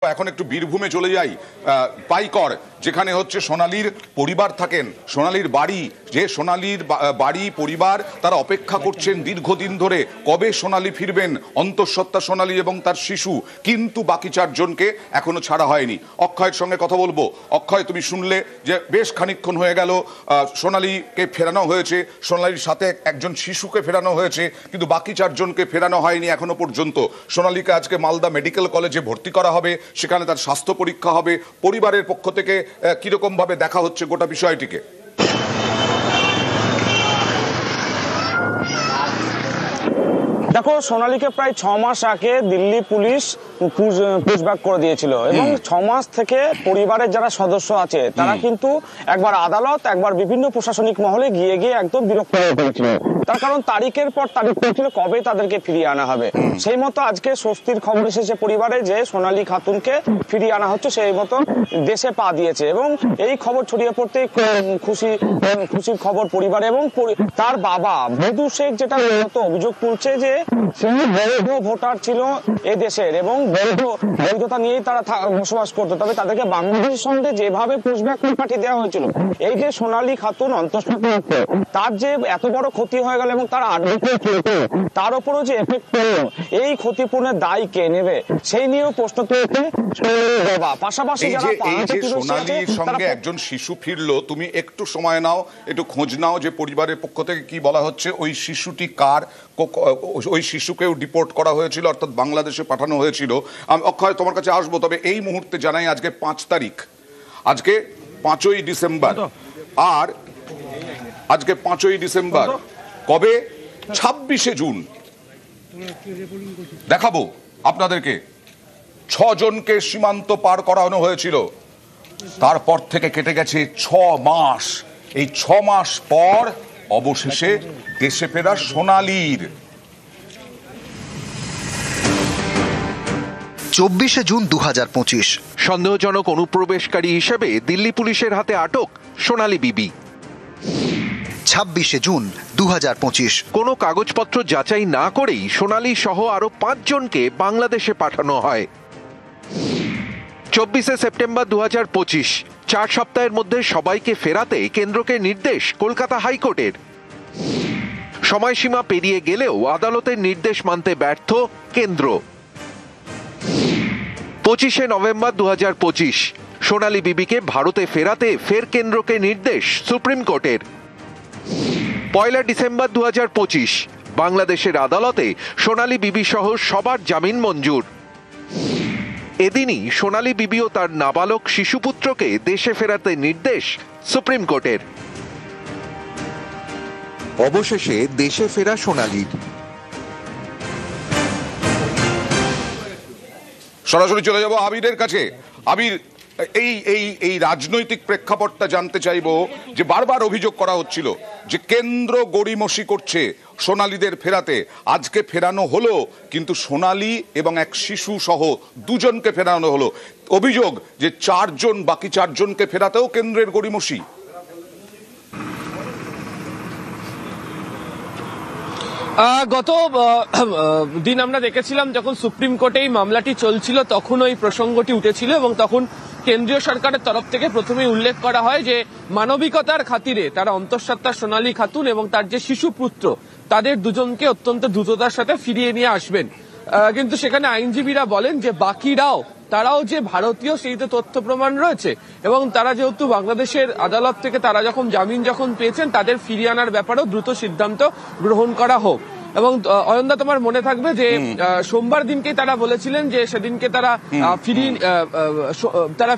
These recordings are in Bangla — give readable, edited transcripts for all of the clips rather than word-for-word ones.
এখন একটু বীরভূমে চলে যাই, পাইকর, যেখানে হচ্ছে সোনালীর পরিবার থাকেন, সোনালীর বাড়ি, যে সোনালীর বাড়ি পরিবার তারা অপেক্ষা করছেন দীর্ঘদিন ধরে কবে সোনালী ফিরবেন, অন্তঃসত্ত্বা সোনালী এবং তার শিশু, কিন্তু বাকি চারজনকে এখনো ছাড়া হয়নি। অক্ষয়ের সঙ্গে কথা বলবো। অক্ষয়, তুমি শুনলে যে বেশ খানিকক্ষণ হয়ে গেল সোনালীকে ফেরানো হয়েছে, সোনালীর সাথে একজন শিশুকে ফেরানো হয়েছে, কিন্তু বাকি চারজনকে ফেরানো হয়নি এখনো পর্যন্ত। সোনালীকে আজকে মালদা মেডিকেল কলেজে ভর্তি করা হবে, সেখানে তার স্বাস্থ্য পরীক্ষা হবে। পরিবারের পক্ষ থেকে কিরকম ভাবে দেখা হচ্ছে গোটা বিষয়টিকে? দেখো, সোনালীকে প্রায় 6 মাস আগে দিল্লি পুলিশ পুশব্যাক করে দিয়েছিল এবং 6 মাস থেকে পরিবারের যারা সদস্য আছে তারা কিন্তু একবার আদালত, একবার বিভিন্ন প্রশাসনিক মহলে গিয়ে একদম বিরক্ত হয়ে পড়েছিল। তার কারণ তারিখের পর তারিখ পড়ছিল কবে তাদেরকে ফিরিয়ে আনা হবে। সেই মতো আজকে স্বস্তির খবর এসেছে পরিবারে যে সোনালী খাতুনকে ফিরিয়ে আনা হচ্ছে, সেই মতো দেশে পা দিয়েছে। এবং এই খবর ছড়িয়ে পড়তেই খুশির খবর পরিবারে। এবং তার বাবা মধু শেখ যেটা অভিযোগ তুলছে যে সে বৈধ ভোটার ছিল এই দেশের এবং বৈধতা নিয়েই তারা বসবাস করতো, তবে তাদেরকে বাংলাদেশের সঙ্গে যেভাবে পুশব্যাক পাঠিয়ে দেওয়া হয়েছিল, এই যে সোনালী খাতুন অন্তঃসত্ত্বা তার যে এত বড় ক্ষতি হয়ে গেল এবং তার তার উপরও যে এফেক্ট পড়লো, এই ক্ষতিপূরণের দায় কে নেবে সেই নিয়েও প্রশ্ন তুলেছে বাবা। পাশাপাশি সোনালীর সঙ্গে একজন শিশু ফিরলো, তুমি একটু সময় নাও, একটু খোঁজ নাও যে পরিবারের পক্ষ থেকে কি বলা হচ্ছে, ওই শিশুটি কার, ওই শিশুকেও ডিপোর্ট করা হয়েছিল, অর্থাৎ বাংলাদেশে পাঠানো হয়েছিল। আমি অক্ষয় তোমার কাছে আসবো, তবে এই মুহূর্তে জানাই আজকে 5 তারিখ, আজকে 5ই ডিসেম্বর, আর আজকে 5ই ডিসেম্বর, কবে 26শে জুন দেখাবো আপনাদেরকে 6 জনকে সীমান্ত পার করানো হয়েছিল। তারপর থেকে কেটে গেছে 6 মাস। এই 6 মাস পর অবশেষে দেশে ফেরা সোনালীর 24শে জুন 2025 সন্দেহজনক অনুপ্রবেশকারী হিসেবে দিল্লি পুলিশের হাতে আটক সোনালী বিবি। 26শে জুন 2025 কোনো কাগজপত্র যাচাই না করেই সোনালী সহ আরো 5 জনকে বাংলাদেশে পাঠানো হয়। 24শে সেপ্টেম্বর 2025 4 সপ্তাহের মধ্যে সবাইকে ফেরাতে কেন্দ্রকে নির্দেশ কলকাতা হাইকোর্টের। সময়সীমা পেরিয়ে গেলেও আদালতের নির্দেশ মানতে ব্যর্থ কেন্দ্র। 25শে নভেম্বর 2025 সোনালী বিবিকে ভারতে ফেরাতে ফের কেন্দ্রকে নির্দেশ সুপ্রিম কোর্টের। 1 ডিসেম্বর 2025 বাংলাদেশের আদালতে সোনালী বিবি সহ সবার জামিন মঞ্জুর। এদিনই সোনালী বিবি ও তার নাবালক শিশুপুত্রকে দেশে ফেরাতে নির্দেশ সুপ্রিম কোর্টের। অবশেষে দেশে ফেরা সোনালীর। সরাসরি চলে যাব আবিরের কাছে। আবির, এই রাজনৈতিক প্রেক্ষাপটটা জানতে চাইবো যে বারবার অভিযোগ করা হচ্ছিল যে কেন্দ্র গড়িমসি করছে সোনালীদের ফেরাতে। আজকে ফেরানো হলো, কিন্তু সোনালী এবং এক শিশু সহ 2 জনকে ফেরানো হলো। অভিযোগ যে 4 জন, বাকি 4 জনকে ফেরাতেও কেন্দ্রের গড়িমসি। গত দিন আমরা দেখেছিলাম যখন সুপ্রিম কোর্টে এই মামলাটি চলছিল, তখন ওই প্রসঙ্গটি উঠেছিল এবং তখন কেন্দ্রীয় সরকারের তরফ থেকে প্রথমেই উল্লেখ করা হয় যে মানবিকতার খাতিরে তারা অন্তঃসত্ত্বা সোনালী খাতুন এবং তার যে শিশু পুত্র তাদের 2 জনকে অত্যন্ত দ্রুততার সাথে ফিরিয়ে নিয়ে আসবেন। কিন্তু সেখানে আইনজীবীরা বলেন যে বাকিরাও, তারাও যে ভারতীয় সেই তো তথ্য প্রমাণ রয়েছে এবং তারা যেহেতু বাংলাদেশের আদালত থেকে তারা জামিন পেয়েছেন, তাদের ফিরিয়ে আনার ব্যাপারেও দ্রুত সিদ্ধান্ত গ্রহণ করা হোক। এবং অয়নদা, তোমার মনে থাকবে যে সোমবার দিনকেই তারা বলেছিলেন যে সেদিনকে তারা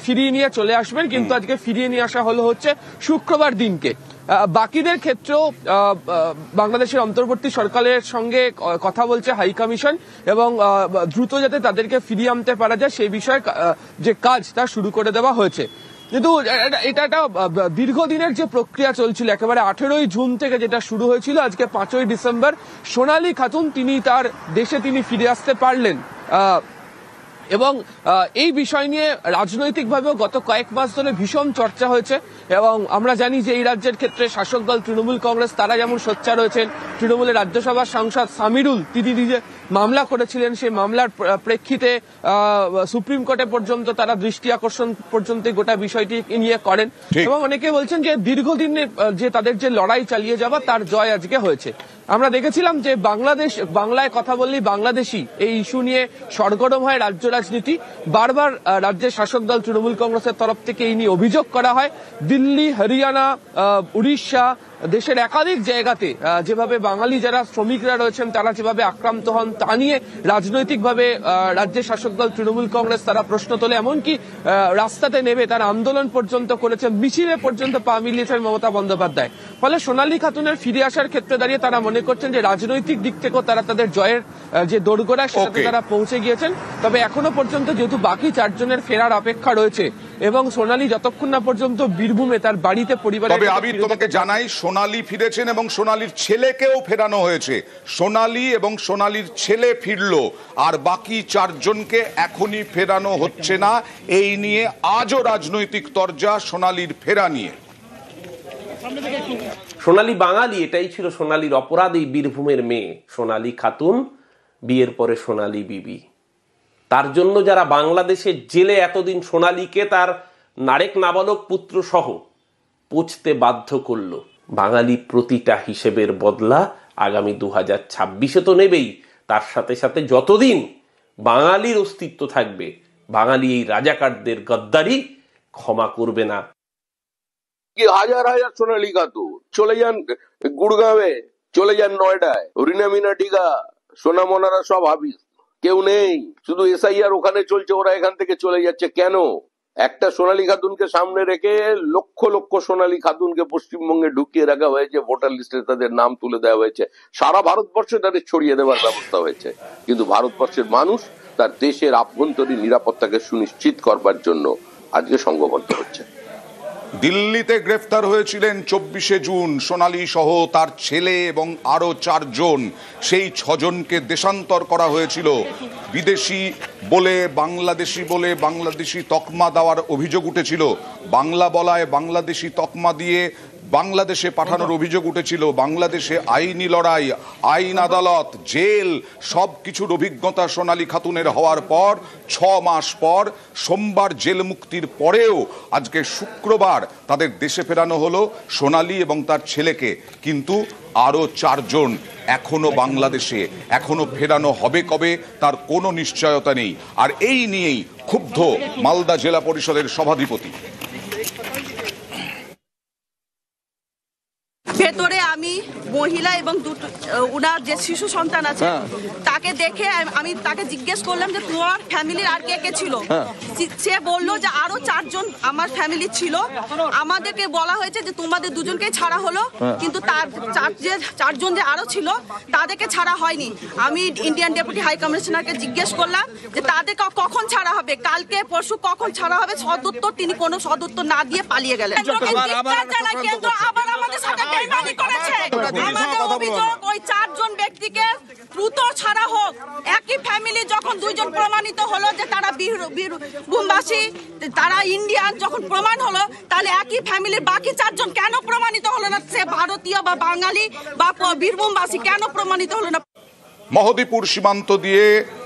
ফিরিয়ে নিয়ে চলে আসবেন, কিন্তু আজকে ফিরিয়ে নিয়ে আসা হচ্ছে শুক্রবার দিনকে। বাকিদের ক্ষেত্রেও বাংলাদেশের অন্তর্বর্তী সরকারের সঙ্গে কথা বলছে হাই কমিশন এবং দ্রুত যাতে তাদেরকে ফিরিয়ে আনতে পারা যায় সেই বিষয়ে যে কাজ তা শুরু করে দেওয়া হয়েছে। কিন্তু এটা একটা দীর্ঘদিনের যে প্রক্রিয়া চলছিল, একেবারে 18ই জুন থেকে যেটা শুরু হয়েছিল, আজকে 5ই ডিসেম্বর সোনালী খাতুন তিনি তার দেশে ফিরে আসতে পারলেন। এবং এই বিষয় নিয়ে রাজনৈতিকভাবেও গত কয়েক মাস ধরে ভীষণ চর্চা হয়েছে এবং আমরা জানি যে এই রাজ্যের ক্ষেত্রে শাসক দল তৃণমূল কংগ্রেস তারা যেমন সোচ্চার রয়েছেন, তৃণমূলের রাজ্যসভার সাংসদ সামিরুল তিনি মামলা করেছিলেন, সেই মামলার প্রেক্ষিতে সুপ্রিম কোর্টে পর্যন্ত তারা দৃষ্টি আকর্ষণ পর্যন্ত গোটা বিষয়টি নিয়ে করেন এবং অনেকে বলছেন যে দীর্ঘদিনের যে তাদের যে লড়াই চালিয়ে যাওয়া তার জয় আজকে হয়েছে। আমরা দেখেছিলাম যে বাংলায় কথা বললেই বাংলাদেশি এই ইস্যু নিয়ে সরগরম হয় রাজ্য রাজনীতি। বারবার রাজ্যের শাসক দল তৃণমূল কংগ্রেসের তরফ থেকে এই নিয়ে অভিযোগ করা হয়। দিল্লি, হরিয়ানা, উড়িষ্যা, দেশের একাধিক জায়গাতে যেভাবে বাঙালি যারা শ্রমিকরা রয়েছেন তারা যেভাবে আক্রান্ত হন তা নিয়ে রাজনৈতিকভাবে রাজ্যের শাসক দল তৃণমূল কংগ্রেস তারা প্রশ্ন তোলে, এমনকি রাস্তাতে নেমে তারা আন্দোলন পর্যন্ত করেছেন, মিছিলে পর্যন্ত পা মিলিয়েছেন মমতা বন্দ্যোপাধ্যায়। ফলে সোনালী খাতুনের ফিরে আসার ক্ষেত্রে দাঁড়িয়ে তারা মনে করছেন যে রাজনৈতিক দিক থেকেও তারা তাদের জয়ের যে দোরগোড়া সেটাতে তারা পৌঁছে গিয়েছেন। তবে এখনো পর্যন্ত যেহেতু বাকি 4 জনের ফেরার অপেক্ষা রয়েছে এবং সোনালী যতক্ষণ না পর্যন্ত বীরভূমে তার বাড়িতে পরিবারের, তবে আমি তোমাকে জানাই সোনালী ফিরেছেন এবং সোনালীর ছেলেকেও ফেরানো হয়েছে। সোনালী এবং সোনালীর ছেলে ফিরলো, আর বাকি 4 জনকে এখনই ফেরানো হচ্ছে না। এই নিয়ে আজও রাজনৈতিক তরজা সোনালীর ফেরা নিয়ে। সোনালী বাঙালি, এটাই ছিল সোনালীর অপরাধ। এই বীরভূমের মেয়ে সোনালী খাতুন, বিয়ের পরে সোনালী বিবি। তার জন্য যারা বাংলাদেশের জেলে এতদিন সোনালীকে তার নারেক নাবালক পুত্র সহ পচতে বাধ্য করলো, বাঙালি প্রতিটা হিসেবের বদলা আগামী 2026-এ তো নেবেই। তার সাথে সাথে যতদিন বাঙালির অস্তিত্ব থাকবে, বাঙালি এই রাজাকারদের গদ্দারি ক্ষমা করবে না। হাজার হাজার সোনালী খাতুন চলে যান গুড়গাঁওয়ে, চলে যান নয়ডায়, রিনা মিনাটিকা, সোনামনারা সব হাবিস, কেউ নেই। শুধু এসআইআর ওখানে চলছে, ওরা এখান থেকে চলে যাচ্ছে কেন? একটা সোনালী খাতুনকে সামনে রেখে লক্ষ লক্ষ সোনালী খাতুনকে পশ্চিমবঙ্গে ঢুকিয়ে রাখা হয়েছে, ভোটার লিস্টে তাদের নাম তুলে দেওয়া হয়েছে, সারা ভারতবর্ষে তাদের ছড়িয়ে দেওয়ার ব্যবস্থা হয়েছে। কিন্তু ভারতবর্ষের মানুষ তার দেশের আভ্যন্তরীণ নিরাপত্তাকে সুনিশ্চিত করবার জন্য আজকে সংঘবদ্ধ হচ্ছে। দিল্লিতে গ্রেফতার হয়েছিলেন 24শে জুন সোনালী সহ তার ছেলে এবং আরো 4 জন। সেই 6 জনকে দেশান্তর করা হয়েছিল। বিদেশি বলে বাংলাদেশি তকমা দেওয়ার অভিযোগ উঠেছিল। বাংলা বলায় বাংলাদেশি তকমা দিয়ে বাংলাদেশে পাঠানোর অভিযোগ উঠেছিল। বাংলাদেশে আইনি লড়াই, আইন আদালত, জেল সব কিছুর অভিজ্ঞতা সোনালী খাতুনের হওয়ার পর 6 মাস পর সোমবার জেল মুক্তির পরেও আজকে শুক্রবার তাদের দেশে ফেরানো হলো সোনালী এবং তার ছেলেকে। কিন্তু আরো 4 জন এখনো বাংলাদেশে, এখনো ফেরানো হবে কবে তার কোনো নিশ্চয়তা নেই। আর এই নিয়েই ক্ষুব্ধ মালদা জেলা পরিষদের সভাধিপতি। ভেতরে আমি মহিলা এবং উনার যে শিশু সন্তান আছে তাকে দেখে আমি তাকে জিজ্ঞেস করলাম যে তোমার ফ্যামিলির আর কে কে ছিল? সে বললো যে আরো 4 জন আমার ফ্যামিলি ছিল, আমাদেরকে বলা হয়েছে যে তোমাদের 2 জনকেই ছাড়া হলো, কিন্তু তার 4 জন যে আরো ছিল তাদেরকে ছাড়া হয়নি। আমি ইন্ডিয়ান ডেপুটি হাই কমিশনারকে জিজ্ঞেস করলাম যে তাদেরকে কখন ছাড়া হবে, কালকে পরশু কখন ছাড়া হবে? সদুত্তর তিনি কোনো সদুত্তর না দিয়ে পালিয়ে গেলেন। কেন্দ্র আবার আমাদের সাথে বেইমানি করেছে। আমাদের অভিযোগ ওই 4 জন ব্যক্তিকে দ্রুত ছাড়া হোক। একই ফ্যামিলি যখন 2 জন প্রমাণিত হলো যে তারা বীরভূমবাসী, তারা ইন্ডিয়ান যখন প্রমাণ হলো, তাহলে একই ফ্যামিলির বাকি 4 জন কেন প্রমাণিত হলো না? সে ভারতীয় বা বাঙালি বা বীরভূমবাসী কেন প্রমাণিত হলো না? মহদীপুর সীমান্ত দিয়ে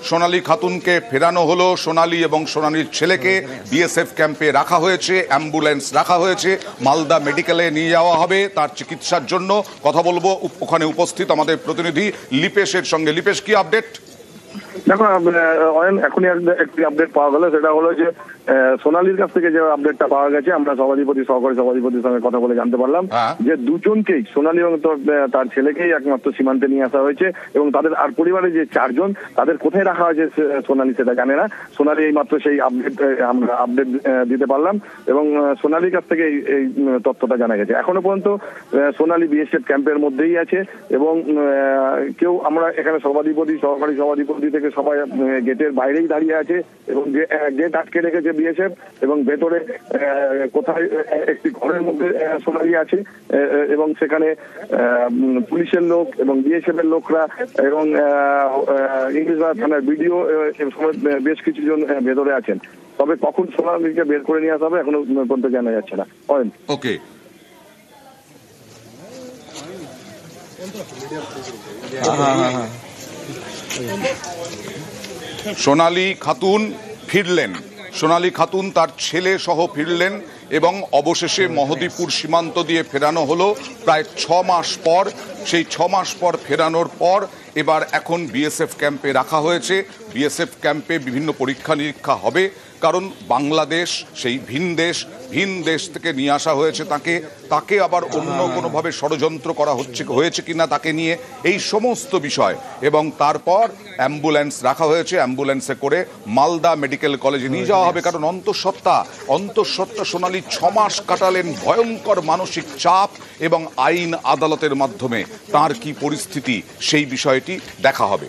সোনালী খাতুনকে ফেরানো হলো। সোনালী এবং সোনালীর ছেলেকে বিএসএফ ক্যাম্পে রাখা হয়েছে, অ্যাম্বুলেন্স রাখা হয়েছে, মালদা মেডিকেলে নিয়ে যাওয়া হবে তার চিকিৎসার জন্য। কথা বলবো ওখানে উপস্থিত আমাদের প্রতিনিধি লিপেশের সঙ্গে। লিপেশ, কি আপডেট? দেখো এখনই একটি আপডেট পাওয়া গেল, সেটা হলো যে সোনালীর কাছ থেকে যে আপডেটটা পাওয়া গেছে, আমরা সহকারী সভাধিপতির সঙ্গে কথা বলে জানতে পারলাম যে 2 জনকেই, সোনালী এবং তার ছেলেকেই একমাত্র সীমান্তে নিয়ে আসা হয়েছে এবং তাদের আর পরিবারে যে 4 জন তাদের কোথায় রাখা হয়েছে সোনালী সেটা জানে না। সোনালী এই মাত্র সেই আমরা আপডেট দিতে পারলাম এবং সোনালীর কাছ থেকে এই তথ্যটা জানা গেছে। এখনো পর্যন্ত সোনালী বিএসএফ ক্যাম্পের মধ্যেই আছে এবং কেউ, আমরা এখানে সহকারী সভাধিপতি থেকে সবাই গেটের বাইরেই দাঁড়িয়ে আছে এবং গেট আটকে রেখেছে বিএসএফ এবং ভেতরে কোথায় একটি ঘরের মধ্যে সোনালী আছে এবং সেখানে পুলিশের লোক এবং বিএসএফ এর লোকরা এবং ইংলিশবাজার থানার বিডিও বেশ কিছু জন ভেতরে আছেন। তবে কখন সোনালীকে বের করে নিয়ে আসা হবে এখনো পর্যন্ত জানা যাচ্ছে না। ওকে, সোনালী খাতুন ফিরলেন, সোনালী খাতুন তার ছেলে সহ ফিরলেন এবং অবশেষে মহদীপুর সীমান্ত দিয়ে ফেরানো হলো প্রায় 6 মাস পর। সেই 6 মাস পর ফেরানোর পর এবার এখন বিএসএফ ক্যাম্পে রাখা হয়েছে। বিএসএফ ক্যাম্পে বিভিন্ন পরীক্ষা নিরীক্ষা হবে, কারণ বাংলাদেশ সেই ভিন দেশ থেকে নিয়ে আসা হয়েছে তাকে আবার অন্য কোনোভাবে ষড়যন্ত্র করা হয়েছে কিনা তাকে নিয়ে, এই সমস্ত বিষয়। এবং তারপর অ্যাম্বুলেন্স রাখা হয়েছে, অ্যাম্বুলেন্সে করে মালদা মেডিকেল কলেজে নিয়ে যাওয়া হবে। কারণ অন্তঃসত্ত্বা সোনালী 6 মাস কাটালেন ভয়ঙ্কর মানসিক চাপ এবং আইন আদালতের মাধ্যমে তার কি পরিস্থিতি সেই বিষয়টি দেখা হবে।